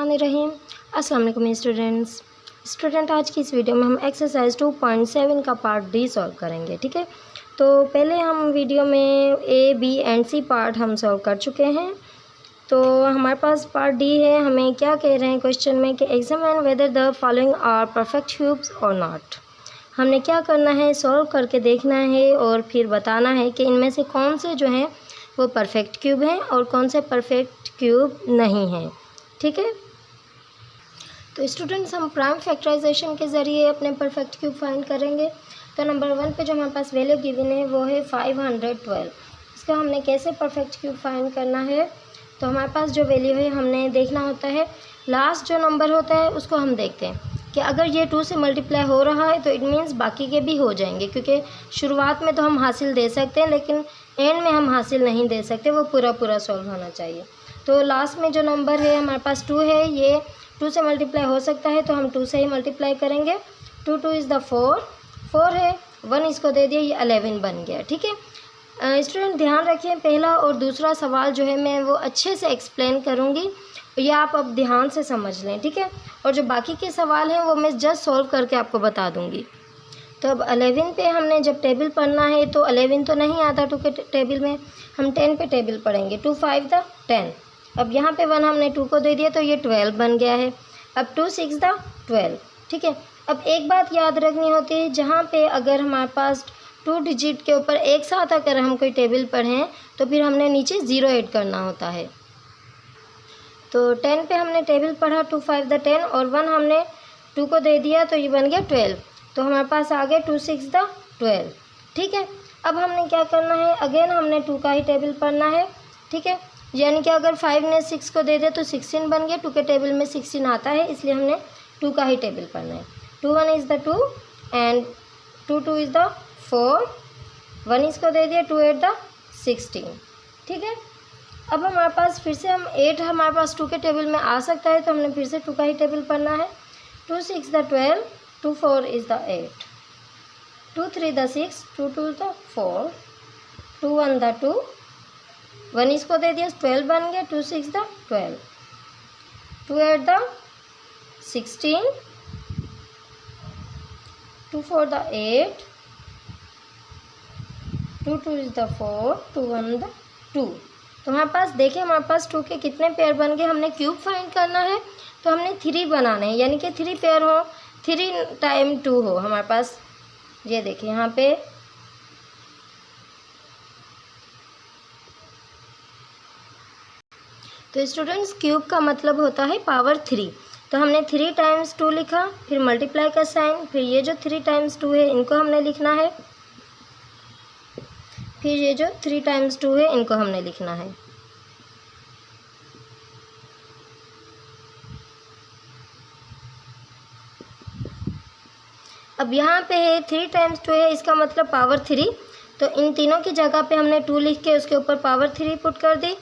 बिस्मिल्लाहिर्रहमानिर्रहीम। अस्सलाम वालेकुम स्टूडेंट, आज की इस वीडियो में हम एक्सरसाइज 2.7 का पार्ट डी सॉल्व करेंगे। ठीक है, तो पहले हम वीडियो में a b and c part हम सॉल्व कर चुके हैं। तो हमारे पास पार्ट डी है। हमें क्या कह रहे हैं क्वेश्चन में कि examine whether the following are perfect cubes और नॉट। हमने क्या करना है, सॉल्व करके देखना है और फिर बताना है कि इनमें से कौन से जो हैं वो परफेक्ट क्यूब हैं और कौन से परफेक्ट क्यूब नहीं हैं। ठीक है, तो स्टूडेंट्स हम प्राइम फैक्टराइजेशन के ज़रिए अपने परफेक्ट क्यूब फाइंड करेंगे। तो नंबर 1 पे जो हमारे पास वैल्यू गिवन है वो है 512। इसका हमने कैसे परफेक्ट क्यूब फाइंड करना है, तो हमारे पास जो वैल्यू है हमने देखना होता है लास्ट जो नंबर होता है उसको हम देखते हैं कि अगर ये 2 से मल्टीप्लाई हो रहा है तो इट मीन्स बाकी के भी हो जाएंगे, क्योंकि शुरुआत में तो हम हासिल दे सकते हैं लेकिन एंड में हम हासिल नहीं दे सकते, वो पूरा सॉल्व होना चाहिए। तो लास्ट में जो नंबर है हमारे पास 2 है, ये 2 से मल्टीप्लाई हो सकता है तो हम 2 से ही मल्टीप्लाई करेंगे। 2 इज़ द 4 है, 1 इसको दे दिया, ये 11 बन गया। ठीक है स्टूडेंट, ध्यान रखें पहला और दूसरा सवाल जो है मैं वो अच्छे से एक्सप्लेन करूँगी, ये आप अब ध्यान से समझ लें। ठीक है, और जो बाकी के सवाल हैं वो मैं जस्ट सॉल्व करके आपको बता दूँगी। तो अब 11 पे हमने जब टेबल पढ़ना है तो 11 तो नहीं आता 2 के टेबल में, हम 10 पे टेबल पढ़ेंगे। 2 5 द 10। अब यहाँ पे 1 हमने 2 को दे दिया तो ये 12 बन गया है। अब 2 6 द 12। ठीक है, अब एक बात याद रखनी होती है, जहाँ पे अगर हमारे पास 2 डिजिट के ऊपर एक साथ अगर हम कोई टेबल पढ़ें तो फिर हमने नीचे 0 ऐड करना होता है। तो 10 पे हमने टेबल पढ़ा 2 5 द 10 और 1 हमने 2 को दे दिया तो ये बन गया 12। तो हमारे पास आ गया 2 6 द 12। ठीक है, अब हमने क्या करना है, अगेन हमने 2 का ही टेबल पढ़ना है। ठीक है, यानी कि अगर 5 ने 6 को दे दिया तो 16 बन गया। 2 के टेबल में 16 आता है, इसलिए हमने 2 का ही टेबल पढ़ना है। 2 1 is the 2 and 2 2 is the 4। 1 इसको दे दिया, 2 8 द 16। ठीक है, अब हमारे पास फिर से हम 8 हमारे पास 2 के टेबल में आ सकता है तो हमने फिर से 2 का ही टेबल पढ़ना है। 2 6 the 12, 2 4 is the 8, 2 3 the 6, 2 2 the 4, 2 1 the 2, 1 इसको दे दिया 12 बन गया। 2 6 the 12, 2 8 the 16, 2 4 the 8, 2 2 is the 4, 2 1 the 2। तो हमारे पास देखिए हमारे पास 2 के कितने पेयर बन गए। हमने क्यूब फाइंड करना है तो हमने 3 बनाने हैं, यानी कि 3 पेयर हो, 3 टाइम 2 हो हमारे पास। ये देखिए यहाँ पे तो स्टूडेंट्स क्यूब का मतलब होता है पावर 3। तो हमने 3 टाइम्स 2 लिखा, फिर मल्टीप्लाई का साइन, फिर ये जो 3 टाइम्स 2 है इनको हमने लिखना है, फिर ये जो 3 टाइम्स 2 है इनको हमने लिखना है। अब यहाँ पे है 3 टाइम्स 2 है, इसका मतलब पावर 3। तो इन तीनों की जगह पे हमने 2 लिख के उसके ऊपर पावर 3 पुट कर दी।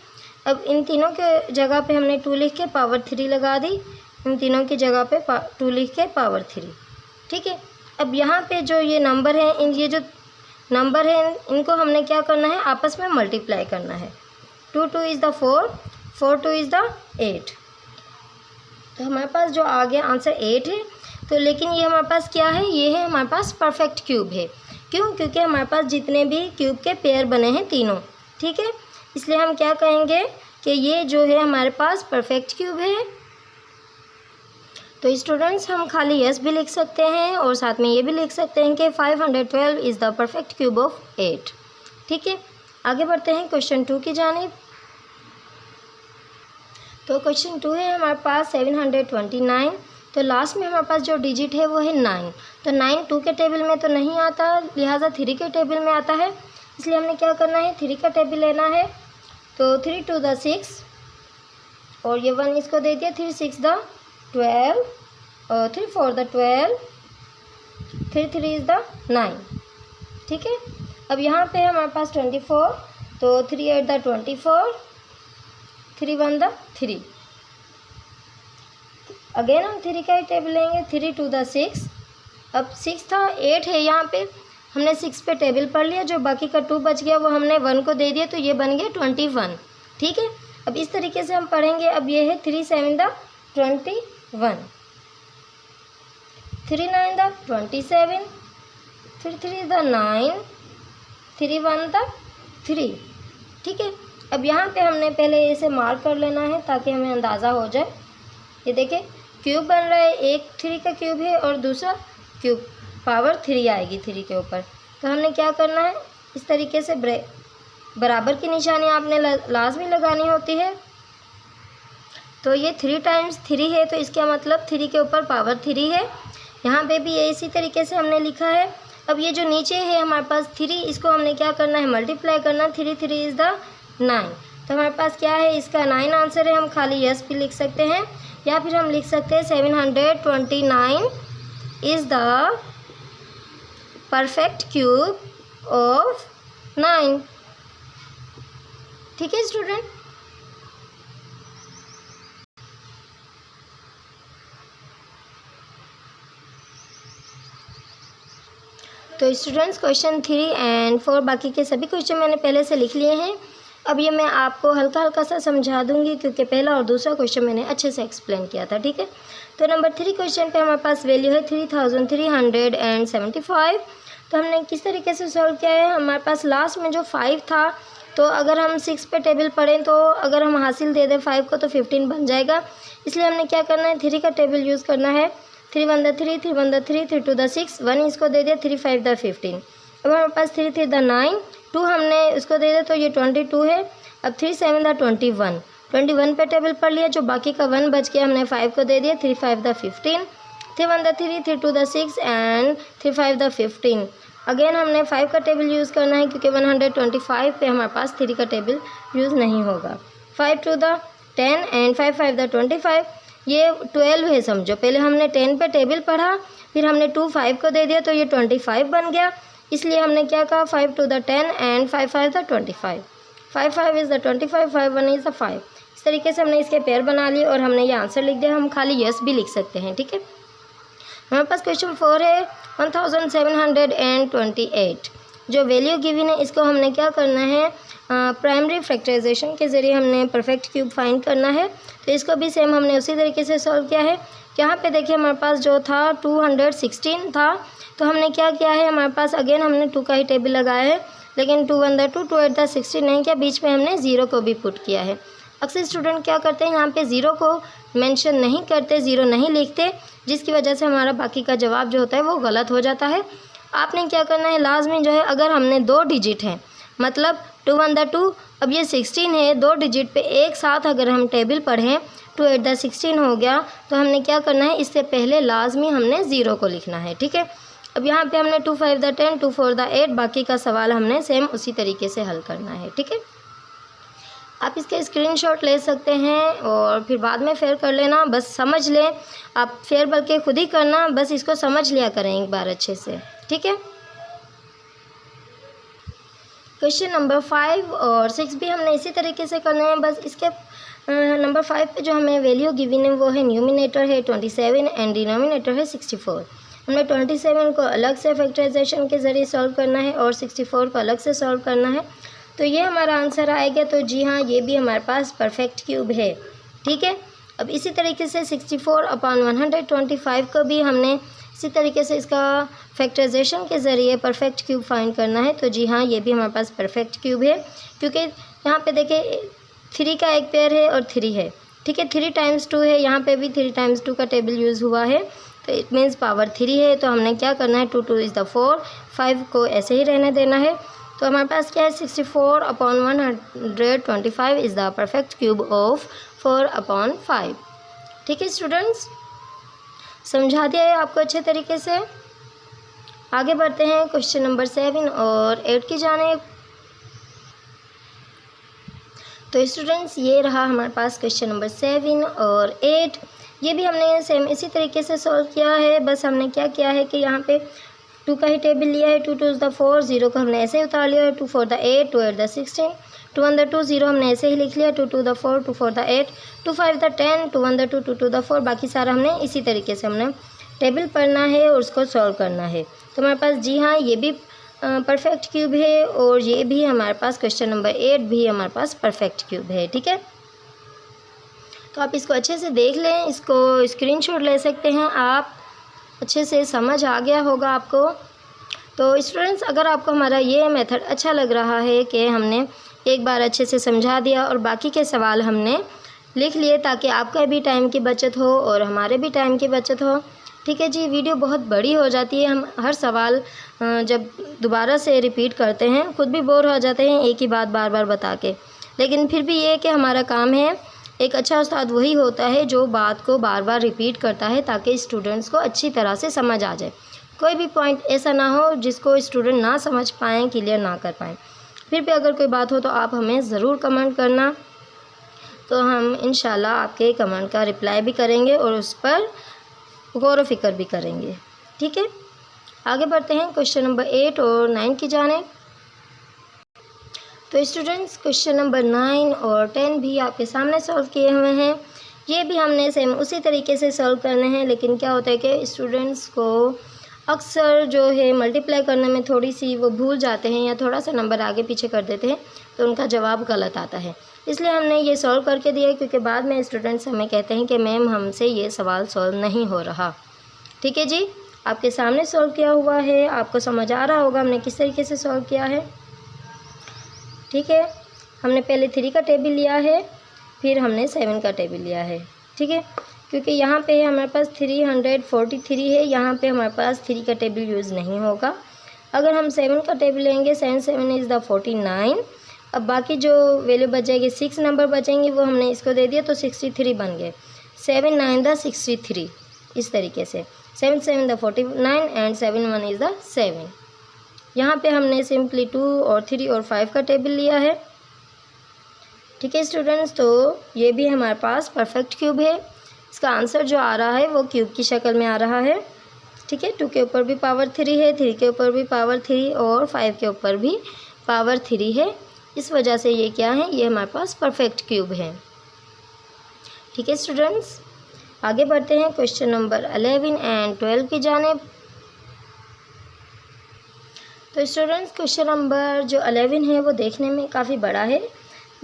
अब इन तीनों के जगह पे हमने 2 लिख के पावर 3 लगा दी, इन तीनों की जगह पे 2 लिख के पावर 3। ठीक है, अब यहाँ पे जो ये नंबर है, ये जो नंबर है इनको हमने क्या करना है, आपस में मल्टीप्लाई करना है। 2 2 इज़ द 4, 4 2 इज़ द 8। तो हमारे पास जो आ गया आंसर 8 है। तो लेकिन ये हमारे पास क्या है, ये है हमारे पास परफेक्ट क्यूब है। क्यों? क्योंकि हमारे पास जितने भी क्यूब के पेयर बने हैं तीनों, ठीक है, इसलिए हम क्या कहेंगे कि ये जो है हमारे पास परफेक्ट क्यूब है। तो स्टूडेंट्स हम खाली यस भी लिख सकते हैं और साथ में ये भी लिख सकते हैं कि 512 is the perfect cube of 8। ठीक है, आगे बढ़ते हैं क्वेश्चन 2 की जानिब। तो क्वेश्चन 2 है हमारे पास 729। तो लास्ट में हमारे पास जो डिजिट है वो है 9। तो 9 2 के टेबल में तो नहीं आता, लिहाजा 3 के टेबल में आता है, इसलिए हमने क्या करना है, 3 का टेबल लेना है। तो 3 2 द 6 और ये 1 इसको दे दिया, 3 6 द 12 और 3 4 द 12, 3 3 इज़ द 9। ठीक है, अब यहाँ पे हमारे पास 24, तो 3 8 द 24, 3 1 द 3। अगेन हम 3 का ही टेबल लेंगे, 3 2 द 6। अब 6 था, 8 है, यहाँ पे हमने 6 पे टेबल पढ़ लिया, जो बाकी का 2 बच गया वो हमने 1 को दे दिया, तो ये बन गया 21। ठीक है, अब इस तरीके से हम पढ़ेंगे। अब ये है 3 7 द 21, 3 9 द 27, फिर 3 द 9, 3 1 द 3। ठीक है, अब यहाँ पे हमने पहले इसे मार्क कर लेना है ताकि हमें अंदाज़ा हो जाए। ये देखें क्यूब बन रहा है, एक 3 का क्यूब है और दूसरा क्यूब पावर 3 आएगी 3 के ऊपर। तो हमने क्या करना है, इस तरीके से बराबर की निशानी आपने लास्ट में लगानी होती है। तो ये 3 टाइम्स 3 है, तो इसका मतलब 3 के ऊपर पावर 3 है। यहाँ पे भी ये इसी तरीके से हमने लिखा है। अब ये जो नीचे है हमारे पास 3, इसको हमने क्या करना है, मल्टीप्लाई करना। 3 3 इज़ द 9। तो हमारे पास क्या है, इसका 9 आंसर है। हम खाली यस भी लिख सकते हैं या फिर हम लिख सकते हैं 729 is the perfect cube of 9। ठीक है स्टूडेंट। तो स्टूडेंट्स क्वेश्चन 3 एंड 4 बाकी के सभी क्वेश्चन मैंने पहले से लिख लिए हैं। अब ये मैं आपको हल्का हल्का सा समझा दूंगी क्योंकि पहला और दूसरा क्वेश्चन मैंने अच्छे से एक्सप्लेन किया था। ठीक है, तो नंबर 3 क्वेश्चन पे हमारे पास वैल्यू है 3375। तो हमने किस तरीके से सॉल्व किया है, हमारे पास लास्ट में जो 5 था, तो अगर हम 6 पे टेबल पढ़ें तो अगर हम हासिल दे दें 5 को तो 15 बन जाएगा। इसलिए हमने क्या करना है, 3 का टेबल यूज़ करना है। 3 1 द 3, 3 1 द 3, 3 2 द 6, 1 इसको दे दिया, 3 5 द 15। अब हमारे पास 3 3 द 9, 2 हमने उसको दे दिया तो ये 22 है। अब 3 7 द 21, 21 पे टेबल पढ़ लिया, जो बाकी का 1 बच गया हमने 5 को दे दिया, 3 5 the 15, 3 1 the 3, 3 2 the 6 and 3 5 the 15। Again हमने 5 का टेबल यूज़ करना है क्योंकि 125 पे हमारे पास 3 का टेबल यूज़ नहीं होगा। 5 2 द 10 एंड 5 5 द 25, ये 12 है समझो। पहले हमने 10 पे टेबल पढ़ा, फिर हमने 2 5 को दे दिया तो ये 25 बन गया। इसलिए हमने क्या कहा, 5 2 the 10 and 5 5 the 25। 5 5 is the 25, 5 1 is the 5। इस तरीके से हमने इसके पेयर बना लिए और हमने ये आंसर लिख दिया। हम खाली यस भी लिख सकते हैं। ठीक है, हमारे पास क्वेश्चन 4 है 1728। जो वैल्यू गिवन है इसको हमने क्या करना है, प्राइमरी फैक्टराइजेशन के ज़रिए हमने परफेक्ट क्यूब फाइंड करना है। तो इसको भी सेम हमने उसी तरीके से सॉल्व किया है। यहाँ पे देखिए हमारे पास जो था 216 था, तो हमने क्या किया है, हमारे पास अगेन हमने 2 का ही टेबल लगाया है, लेकिन 2 1 द 2, 2 8 द 16 नहीं किया, बीच में हमने 0 को भी पुट किया है। अक्सर स्टूडेंट क्या करते हैं, यहाँ पे 0 को मेंशन नहीं करते, 0 नहीं लिखते, जिसकी वजह से हमारा बाकी का जवाब जो होता है वो गलत हो जाता है। आपने क्या करना है, लास्ट में जो है अगर हमने 2 डिजिट हैं, मतलब 2 1 द 2, अब ये 16 है, 2 डिजिट पे एक साथ अगर हम टेबल पढ़ें 2 8 द 16 हो गया, तो हमने क्या करना है, इससे पहले लाजमी हमने 0 को लिखना है। ठीक है, अब यहाँ पे हमने 2 5 द 10, 2 4 द 8, बाकी का सवाल हमने सेम उसी तरीके से हल करना है। ठीक है, आप इसके स्क्रीनशॉट ले सकते हैं और फिर बाद में फेयर कर लेना, बस समझ लें। आप फेयर बल्कि खुद ही करना, बस इसको समझ लिया करें एक बार अच्छे से। ठीक है, क्वेश्चन नंबर 5 और 6 भी हमने इसी तरीके से करना है। बस इसके नंबर 5 पे जो हमें वैल्यू गिवन है वो है, न्यूमिनेटर है 27 एंड डिनोमिनेटर है 64। हमें 27 को अलग से फैक्टराइजेशन के ज़रिए सॉल्व करना है और 64 को अलग से सॉल्व करना है। तो ये हमारा आंसर आएगा। तो जी हाँ, ये भी हमारे पास परफेक्ट क्यूब है। ठीक है, अब इसी तरीके से 64/125 को भी हमने इसी तरीके से इसका फैक्टराइजेशन के ज़रिए परफेक्ट क्यूब फाइंड करना है। तो जी हाँ, ये भी हमारे पास परफेक्ट क्यूब है, क्योंकि यहाँ पे देखिए 3 का एक पेयर है और 3 है। ठीक है, 3 टाइम्स 2 है, यहाँ पे भी 3 टाइम्स 2 का टेबल यूज़ हुआ है, तो इट मीन्स पावर 3 है। तो हमने क्या करना है, 2 2 इज़ द 4, 5 को ऐसे ही रहने देना है। तो हमारे पास क्या है, 64/125 is the perfect cube of 4/5। ठीक है स्टूडेंट्स, समझा दिया है आपको अच्छे तरीके से। आगे बढ़ते हैं क्वेश्चन नंबर 7 और 8 की जानिब। तो स्टूडेंट्स, ये रहा हमारे पास क्वेश्चन नंबर 7 और 8। ये भी हमने सेम इसी तरीके से सॉल्व किया है। बस हमने क्या किया है कि यहाँ पे 2 का ही टेबल लिया है, 2 2 द 4, 0 को हमने ऐसे ही उतार लिया है, 2 4 द 8, 2 8 द 16, 2 1 द 2, 0 हमने ऐसे ही लिख लिया, 2 2 the 4, 2 4 the 8, 2 5 the 10, 2 1 the 2, 2 2 the 4, बाकी सारा हमने इसी तरीके से हमने टेबल पढ़ना है और उसको सॉल्व करना है। तो हमारे पास जी हाँ, ये भी परफेक्ट क्यूब है और ये भी हमारे पास क्वेश्चन नंबर 8 भी हमारे पास परफेक्ट क्यूब है। ठीक है, तो आप इसको अच्छे से देख लें, इसको स्क्रीनशॉट ले सकते हैं आप, अच्छे से समझ आ गया होगा आपको। तो स्टूडेंट्स, अगर आपको हमारा ये मेथड अच्छा लग रहा है कि हमने एक बार अच्छे से समझा दिया और बाकी के सवाल हमने लिख लिए ताकि आपका भी टाइम की बचत हो और हमारे भी टाइम की बचत हो, ठीक है जी। वीडियो बहुत बड़ी हो जाती है, हम हर सवाल जब दोबारा से रिपीट करते हैं खुद भी बोर हो जाते हैं एक ही बात बार बार बता के, लेकिन फिर भी ये कि हमारा काम है, एक अच्छा उस्ताद वही होता है जो बात को बार बार रिपीट करता है ताकि स्टूडेंट्स को अच्छी तरह से समझ आ जाए। कोई भी पॉइंट ऐसा ना हो जिसको स्टूडेंट ना समझ पाएँ, क्लियर ना कर पाएँ। फिर भी अगर कोई बात हो तो आप हमें ज़रूर कमेंट करना, तो हम इंशाल्लाह आपके कमेंट का रिप्लाई भी करेंगे और उस पर गौर व फिक्र भी करेंगे, ठीक है। आगे बढ़ते हैं क्वेश्चन नंबर 8 और 9 की जानिब। तो स्टूडेंट्स, क्वेश्चन नंबर 9 और 10 भी आपके सामने सॉल्व किए हुए हैं। ये भी हमने सेम उसी तरीके से सॉल्व करने हैं, लेकिन क्या होता है कि स्टूडेंट्स को अक्सर जो है मल्टीप्लाई करने में थोड़ी सी वो भूल जाते हैं या थोड़ा सा नंबर आगे पीछे कर देते हैं तो उनका जवाब गलत आता है। इसलिए हमने ये सॉल्व करके दिया, क्योंकि बाद में स्टूडेंट्स हमें कहते हैं कि मैम हमसे ये सवाल सॉल्व नहीं हो रहा। ठीक है जी, आपके सामने सॉल्व किया हुआ है, आपको समझ आ रहा होगा हमने किस तरीके से सॉल्व किया है। ठीक है, हमने पहले 3 का टेबल लिया है, फिर हमने 7 का टेबल लिया है। ठीक है, क्योंकि यहाँ पे हमारे पास 343 है, यहाँ पे हमारे पास 3 का टेबल यूज़ नहीं होगा। अगर हम 7 का टेबल लेंगे, 7 इज़ द 49। अब बाकी जो वैल्यू बच जाएगी 6 नंबर बचेंगे, वो हमने इसको दे दिया तो 63 बन गए। 7 9 द 63, इस तरीके से 7 7 द 49 एंड 7 1 इज़ द 7। यहाँ पे हमने सिंपली 2 और 3 और 5 का टेबल लिया है। ठीक है स्टूडेंट्स, तो ये भी हमारे पास परफेक्ट क्यूब है। इसका आंसर जो आ रहा है वो क्यूब की शक्ल में आ रहा है। ठीक है, 2 के ऊपर भी पावर 3 है, 3 के ऊपर भी पावर 3 और 5 के ऊपर भी पावर 3 है। इस वजह से ये क्या है, ये हमारे पास परफेक्ट क्यूब है। ठीक है स्टूडेंट्स, आगे बढ़ते हैं क्वेश्चन नंबर 11 एंड 12 की जानिब। तो स्टूडेंट्स, क्वेश्चन नंबर जो 11 है वो देखने में काफ़ी बड़ा है,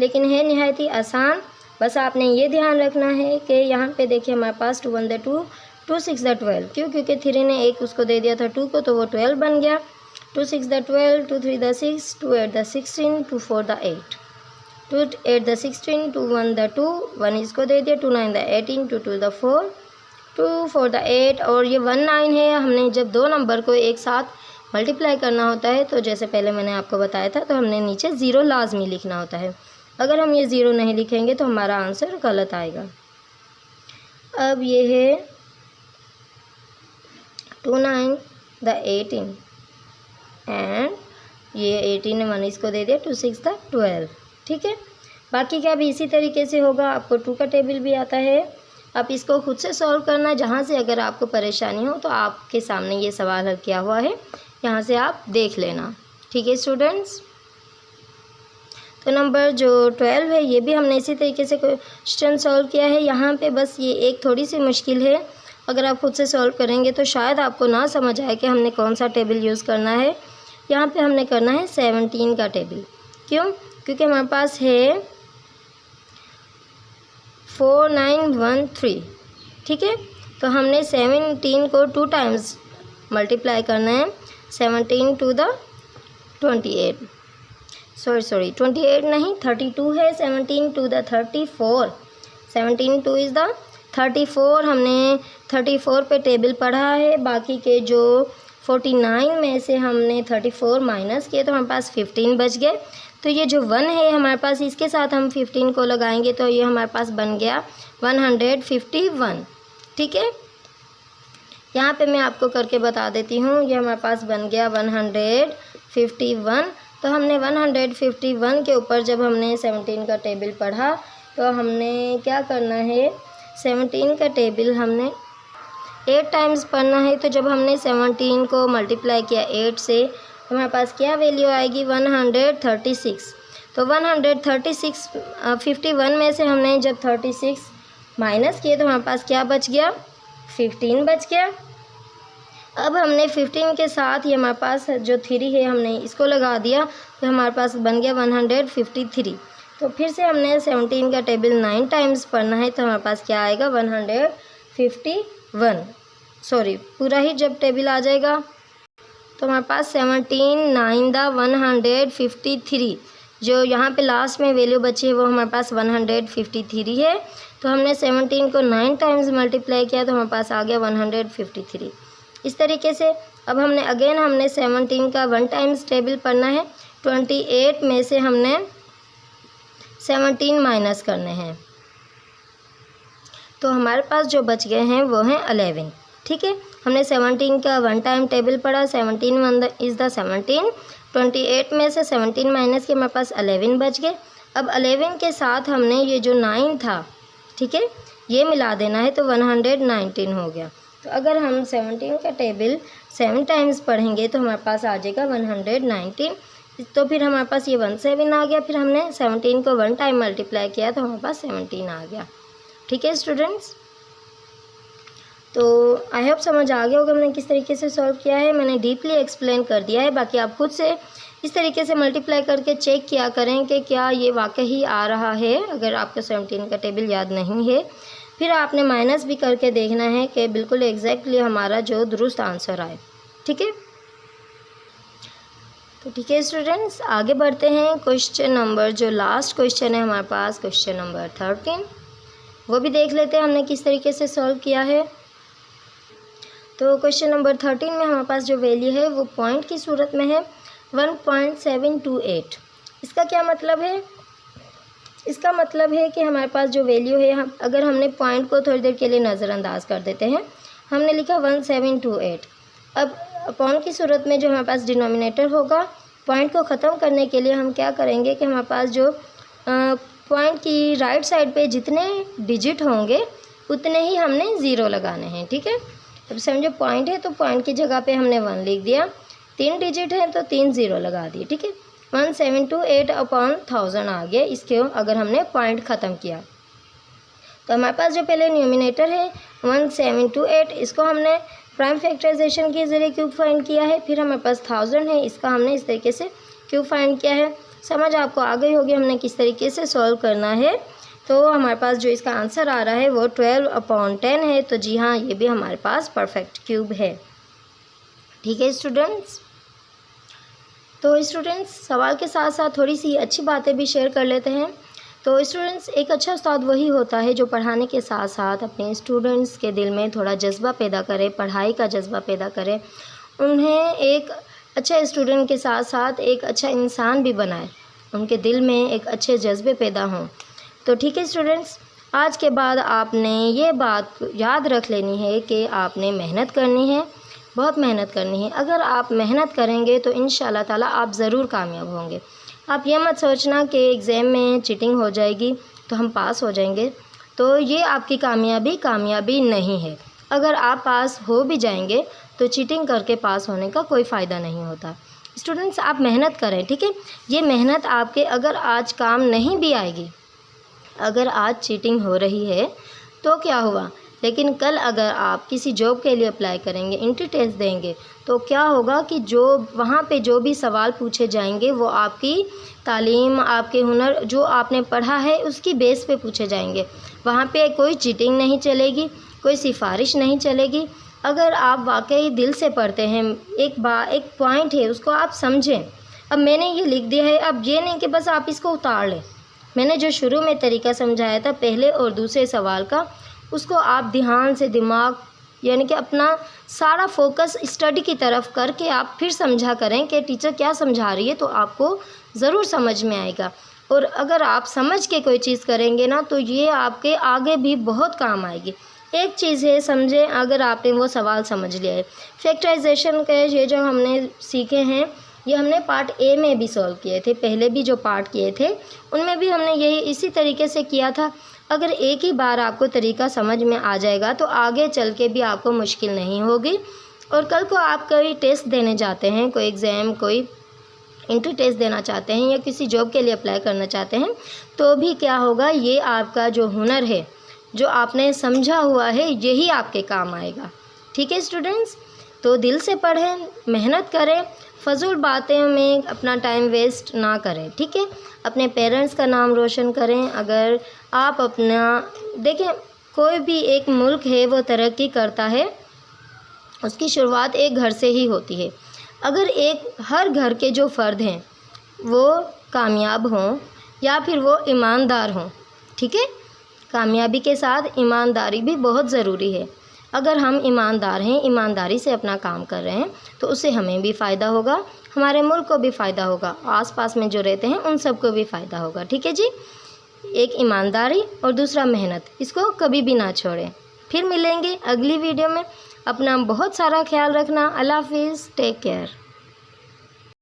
लेकिन है निहायत ही आसान। बस आपने ये ध्यान रखना है कि यहाँ पे देखिए हमारे पास 2 1 द 2, 2 6 द 12। क्यों? क्योंकि 3 ने एक उसको दे दिया था 2 को, तो वो 12 बन गया। 2 6 the 12, 2 3 the 6, 2 8 the 16, 2 4 the 8, 2 8 the 16, 2 1 the 2, 1 इसको दे दिया, 2 9 द 18, 2 2 द 4, 2 4 द 8 और ये 1 9 है। हमने जब दो नंबर को एक साथ मल्टीप्लाई करना होता है तो जैसे पहले मैंने आपको बताया था, तो हमने नीचे 0 लाजमी लिखना होता है। अगर हम ये 0 नहीं लिखेंगे तो हमारा आंसर गलत आएगा। अब ये है 2 9 द 18 एंड ये 18 ने 1 इसको दे दिया, 2 6 द 12। ठीक है, बाकी का भी इसी तरीके से होगा। आपको 2 का टेबल भी आता है, आप इसको खुद से सॉल्व करना। जहाँ से अगर आपको परेशानी हो तो आपके सामने ये सवाल हल किया हुआ है, यहाँ से आप देख लेना। ठीक है स्टूडेंट्स, तो नंबर जो 12 है ये भी हमने इसी तरीके से क्वेश्चन सॉल्व किया है। यहाँ पे बस ये एक थोड़ी सी मुश्किल है, अगर आप खुद से सॉल्व करेंगे तो शायद आपको ना समझ आए कि हमने कौन सा टेबल यूज़ करना है। यहाँ पे हमने करना है 17 का टेबल। क्यों? क्योंकि हमारे पास है 4 9 1 3। ठीक है, तो हमने 17 को 2 टाइम्स मल्टीप्लाई करना है। 17 टू द 28, सॉरी 28 नहीं 32 है। 17 to the 34, 17 two is the 34। हमने 34 पे टेबल पढ़ा है। बाकी के जो 49 में से हमने 34 माइनस किए तो हमारे पास 15 बच गए। तो ये जो 1 है हमारे पास, इसके साथ हम 15 को लगाएंगे तो ये हमारे पास बन गया 151। ठीक है, यहाँ पे मैं आपको करके बता देती हूँ, ये हमारे पास बन गया 151। तो हमने 151 के ऊपर जब हमने 17 का टेबल पढ़ा तो हमने क्या करना है, 17 का टेबल हमने 8 टाइम्स पढ़ना है। तो जब हमने 17 को मल्टीप्लाई किया 8 से तो हमारे पास क्या वैल्यू आएगी, 136। तो 136 51 में से हमने जब 36 माइनस किए तो हमारे पास क्या बच गया, 15 बच गया। अब हमने 15 के साथ ये हमारे पास जो 3 है हमने इसको लगा दिया तो हमारे पास बन गया 153। तो फिर से हमने 17 का टेबल 9 टाइम्स पढ़ना है, तो हमारे पास क्या आएगा 151। सॉरी, पूरा ही जब टेबल आ जाएगा तो हमारे पास 17 9 दा 153, जो यहाँ पे लास्ट में वैल्यू बची है वो हमारे पास 153 है। तो हमने 17 को 9 टाइम्स मल्टीप्लाई किया तो हमारे पास आ गया 153। इस तरीके से अब हमने 17 का 1 टाइम्स टेबल पढ़ना है। 28 में से हमने 17 माइनस करने हैं, तो हमारे पास जो बच गए हैं वो हैं 11। ठीक है, हमने 17 का 1 टाइम टेबल पढ़ा, 17 1 इज़ द 17। 28 में से 17 माइनस के हमारे पास 11 बच गए। अब 11 के साथ हमने ये जो 9 था, ठीक है, ये मिला देना है, तो 119 हो गया। तो अगर हम 17 का टेबल 7 टाइम्स पढ़ेंगे तो हमारे पास आ जाएगा 119। तो फिर हमारे पास ये 17 आ गया। फिर हमने 17 को 1 टाइम मल्टीप्लाई किया तो हमारे पास 17 आ गया। ठीक है स्टूडेंट्स, तो आई होप समझ आ गया होगा मैंने किस तरीके से सॉल्व किया है। मैंने डीपली एक्सप्लेन कर दिया है, बाकी आप खुद से इस तरीके से मल्टीप्लाई करके चेक किया करें कि क्या ये वाकई आ रहा है। अगर आपको 17 का टेबल याद नहीं है, फिर आपने माइनस भी करके देखना है कि बिल्कुल एग्जैक्टली हमारा जो दुरुस्त आंसर आए। ठीक है, तो ठीक है स्टूडेंट्स, आगे बढ़ते हैं। क्वेश्चन नंबर जो लास्ट क्वेश्चन है हमारे पास, क्वेश्चन नंबर 13, वो भी देख लेते हैं हमने किस तरीके से सॉल्व किया है। तो क्वेश्चन नंबर 13 में हमारे पास जो वैल्यू है वो पॉइंट की सूरत में है 1.728। इसका क्या मतलब है? इसका मतलब है कि हमारे पास जो वैल्यू है, अगर हमने पॉइंट को थोड़ी देर के लिए नज़रअंदाज कर देते हैं, हमने लिखा 1728। अब अपॉन की सूरत में जो हमारे पास डिनोमिनेटर होगा, पॉइंट को ख़त्म करने के लिए हम क्या करेंगे कि हमारे पास जो पॉइंट की राइट साइड पे जितने डिजिट होंगे उतने ही हमने ज़ीरो लगाने हैं। ठीक है, अब समझो पॉइंट है तो पॉइंट की जगह पे हमने 1 लिख दिया, 3 डिजिट है तो 3 ज़ीरो लगा दिए। ठीक है, 1728 अपॉन 1000 आ गया इसके, अगर हमने पॉइंट ख़त्म किया। तो हमारे पास जो पहले न्यूमिनेटर है 1728, इसको हमने प्राइम फैक्टराइजेशन के ज़रिए क्यूब फाइंड किया है। फिर हमारे पास 1000 है, इसका हमने इस तरीके से क्यूब फाइंड किया है। समझ आपको आ गई होगी हमने किस तरीके से सॉल्व करना है। तो हमारे पास जो इसका आंसर आ रहा है वो 12/10 है। तो जी हाँ, ये भी हमारे पास परफेक्ट क्यूब है। ठीक है स्टूडेंट्स, तो स्टूडेंट्स सवाल के साथ साथ थोड़ी सी अच्छी बातें भी शेयर कर लेते हैं। तो स्टूडेंट्स, एक अच्छा उस्ताद वही होता है जो पढ़ाने के साथ साथ अपने स्टूडेंट्स के दिल में थोड़ा जज्बा पैदा करे, पढ़ाई का जज्बा पैदा करे, उन्हें एक अच्छा स्टूडेंट के साथ साथ एक अच्छा इंसान भी बनाए, उनके दिल में एक अच्छे जज्बे पैदा हों। तो ठीक है स्टूडेंट्स, आज के बाद आपने ये बात याद रख लेनी है कि आपने मेहनत करनी है, बहुत मेहनत करनी है। अगर आप मेहनत करेंगे तो इंशाल्लाह ताला आप ज़रूर कामयाब होंगे। आप ये मत सोचना कि एग्ज़ाम में चीटिंग हो जाएगी तो हम पास हो जाएंगे, तो ये आपकी कामयाबी नहीं है। अगर आप पास हो भी जाएंगे तो चीटिंग करके पास होने का कोई फ़ायदा नहीं होता। स्टूडेंट्स, आप मेहनत करें, ठीक है। ये मेहनत आपके अगर आज काम नहीं भी आएगी, अगर आज चीटिंग हो रही है तो क्या हुआ, लेकिन कल अगर आप किसी जॉब के लिए अप्लाई करेंगे, इंट्री टेस्ट देंगे, तो क्या होगा कि जो वहाँ पे जो भी सवाल पूछे जाएंगे वो आपकी तालीम, आपके हुनर, जो आपने पढ़ा है उसकी बेस पे पूछे जाएंगे। वहाँ पे कोई चीटिंग नहीं चलेगी, कोई सिफारिश नहीं चलेगी। अगर आप वाकई दिल से पढ़ते हैं, एक पॉइंट है उसको आप समझें। अब मैंने ये लिख दिया है, अब ये नहीं कि बस आप इसको उतार लें। मैंने जो शुरू में तरीका समझाया था पहले और दूसरे सवाल का, उसको आप ध्यान से, दिमाग यानी कि अपना सारा फोकस स्टडी की तरफ करके आप फिर समझा करें कि टीचर क्या समझा रही है, तो आपको ज़रूर समझ में आएगा। और अगर आप समझ के कोई चीज़ करेंगे ना, तो ये आपके आगे भी बहुत काम आएगी। एक चीज़ है, समझें, अगर आपने वो सवाल समझ लिया है, फैक्टराइजेशन के ये जो हमने सीखे हैं, ये हमने पार्ट ए में भी सॉल्व किए थे। पहले भी जो पार्ट किए थे उनमें भी हमने यही इसी तरीके से किया था। अगर एक ही बार आपको तरीका समझ में आ जाएगा तो आगे चल के भी आपको मुश्किल नहीं होगी। और कल को आप कोई टेस्ट देने जाते हैं, कोई एग्ज़ाम, कोई इंट्री टेस्ट देना चाहते हैं या किसी जॉब के लिए अप्लाई करना चाहते हैं, तो भी क्या होगा, ये आपका जो हुनर है, जो आपने समझा हुआ है, यही आपके काम आएगा। ठीक है स्टूडेंट्स, तो दिल से पढ़ें, मेहनत करें, फजूल बातें में अपना टाइम वेस्ट ना करें, ठीक है। अपने पेरेंट्स का नाम रोशन करें। अगर आप अपना देखें, कोई भी एक मुल्क है वो तरक्की करता है, उसकी शुरुआत एक घर से ही होती है। अगर हर घर के जो फ़र्द हैं वो कामयाब हों या फिर वो ईमानदार हों, ठीक है। कामयाबी के साथ ईमानदारी भी बहुत ज़रूरी है। अगर हम ईमानदार हैं, ईमानदारी से अपना काम कर रहे हैं, तो उससे हमें भी फ़ायदा होगा, हमारे मुल्क को भी फ़ायदा होगा, आसपास में जो रहते हैं उन सबको भी फ़ायदा होगा, ठीक है जी। एक ईमानदारी और दूसरा मेहनत, इसको कभी भी ना छोड़ें। फिर मिलेंगे अगली वीडियो में। अपना बहुत सारा ख्याल रखना। अल्लाह हाफिज़, टेक केयर।